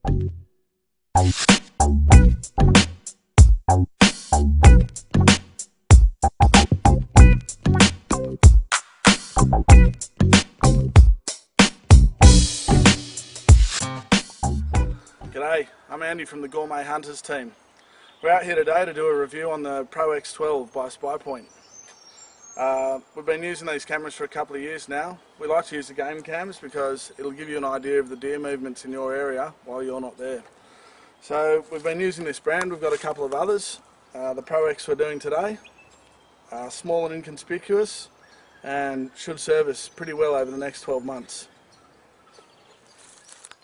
G'day, I'm Andy from the Gourmet Hunters team. We're out here today to do a review on the Pro X12 by SpyPoint. We've been using these cameras for a couple of years now. We like to use the game cams because it'll give you an idea of the deer movements in your area while you're not there. So we've been using this brand, we've got a couple of others. The Pro X we're doing today, small and inconspicuous, and should serve us pretty well over the next 12 months.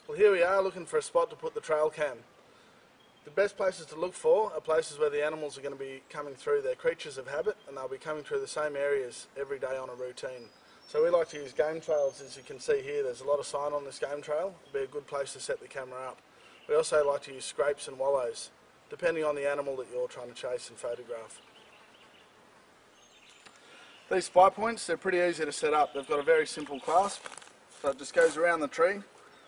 Well, here we are looking for a spot to put the trail cam. The best places to look for are places where the animals are going to be coming through. They're creatures of habit and they'll be coming through the same areas every day on a routine. So we like to use game trails. As you can see here, there's a lot of sign on this game trail. It'll be a good place to set the camera up. We also like to use scrapes and wallows, depending on the animal that you're trying to chase and photograph. These SpyPoints, they're pretty easy to set up. They've got a very simple clasp, so it just goes around the tree.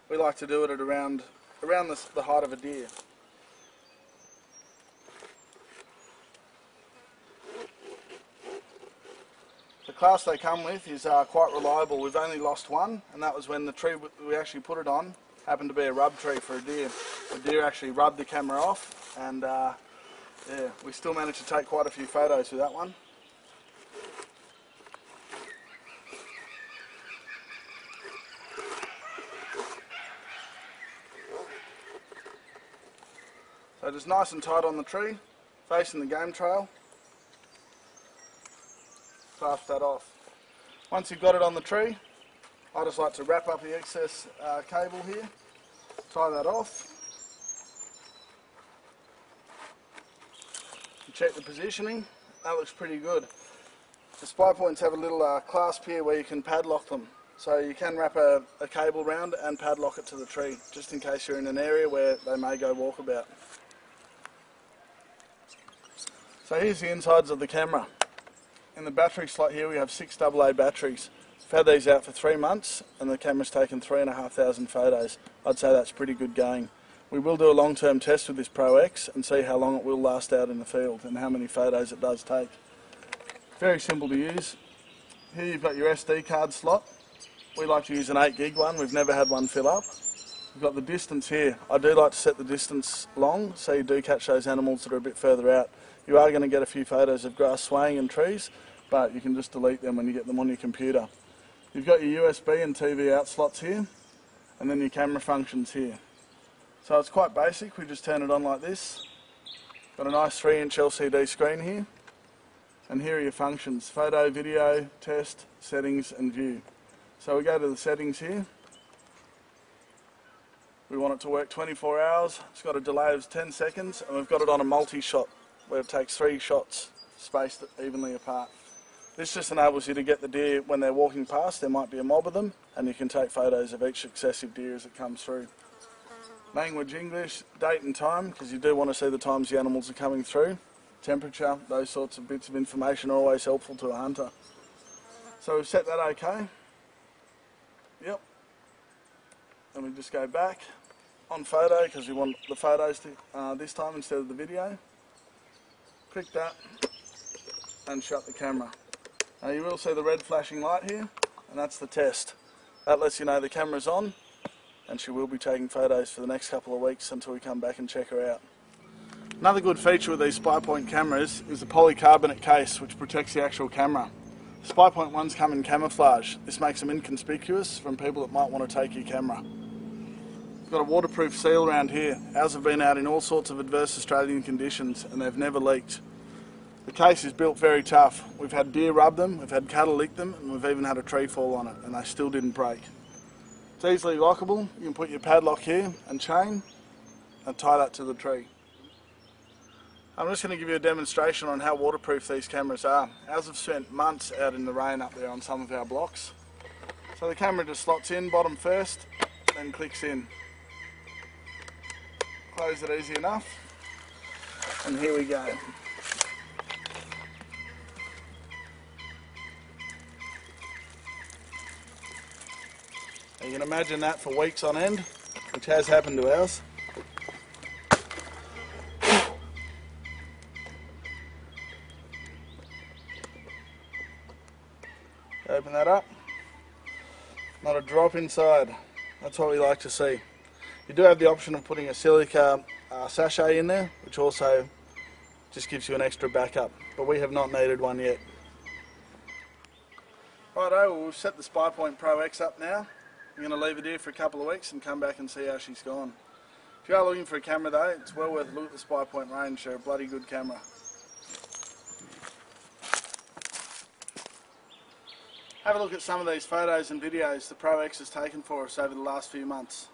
We like to do it at around the height of a deer. The clasp they come with is quite reliable. We've only lost one, and that was when the tree we actually put it on happened to be a rub tree for a deer. The deer actually rubbed the camera off, and yeah, we still managed to take quite a few photos with that one. So just nice and tight on the tree, facing the game trail. Clasp that off. Once you've got it on the tree, I just like to wrap up the excess cable here, tie that off, and check the positioning. That looks pretty good. The SpyPoints have a little clasp here where you can padlock them. So you can wrap a cable round and padlock it to the tree, just in case you're in an area where they may go walkabout. So here's the insides of the camera. In the battery slot here we have 6 AA batteries. We've had these out for 3 months and the camera's taken 3,500 photos. I'd say that's pretty good going. We will do a long-term test with this Pro X and see how long it will last out in the field and how many photos it does take. Very simple to use. Here you've got your SD card slot. We like to use an 8 gig one, we've never had one fill up. We've got the distance here. I do like to set the distance long so you do catch those animals that are a bit further out. You are going to get a few photos of grass swaying and trees, but you can just delete them when you get them on your computer. You've got your USB and TV out slots here, and then your camera functions here. So it's quite basic, we just turn it on like this. Got a nice 3-inch LCD screen here, and here are your functions: photo, video, test, settings and view. So we go to the settings here. We want it to work 24 hours, it's got a delay of 10 seconds, and we've got it on a multi-shot, where it takes 3 shots spaced evenly apart. This just enables you to get the deer when they're walking past. There might be a mob of them and you can take photos of each successive deer as it comes through. Language English, date and time, because you do want to see the times the animals are coming through. Temperature, those sorts of bits of information are always helpful to a hunter. So we've set that OK. Yep. And we just go back on photo because we want the photos to, this time instead of the video. Click that and shut the camera. Now you will see the red flashing light here, and that's the test. That lets you know the camera's on, and she will be taking photos for the next couple of weeks until we come back and check her out. Another good feature with these SpyPoint cameras is the polycarbonate case, which protects the actual camera. The SpyPoint ones come in camouflage. This makes them inconspicuous from people that might want to take your camera. We've got a waterproof seal around here. Ours have been out in all sorts of adverse Australian conditions and they've never leaked. The case is built very tough. We've had deer rub them, we've had cattle lick them, and we've even had a tree fall on it, and they still didn't break. It's easily lockable. You can put your padlock here and chain and tie that to the tree. I'm just going to give you a demonstration on how waterproof these cameras are. Ours have spent months out in the rain up there on some of our blocks. So the camera just slots in bottom first, then clicks in. Close it easy enough, and here we go. You can imagine that for weeks on end, which has happened to ours. Open that up. Not a drop inside. That's what we like to see. You do have the option of putting a silica sachet in there, which also just gives you an extra backup, but we have not needed one yet. Righto, well, we've set the SpyPoint Pro X up now. I'm going to leave it here for a couple of weeks and come back and see how she's gone. If you are looking for a camera though, it's well worth a look at the SpyPoint range. They're a bloody good camera. Have a look at some of these photos and videos the Pro X has taken for us over the last few months.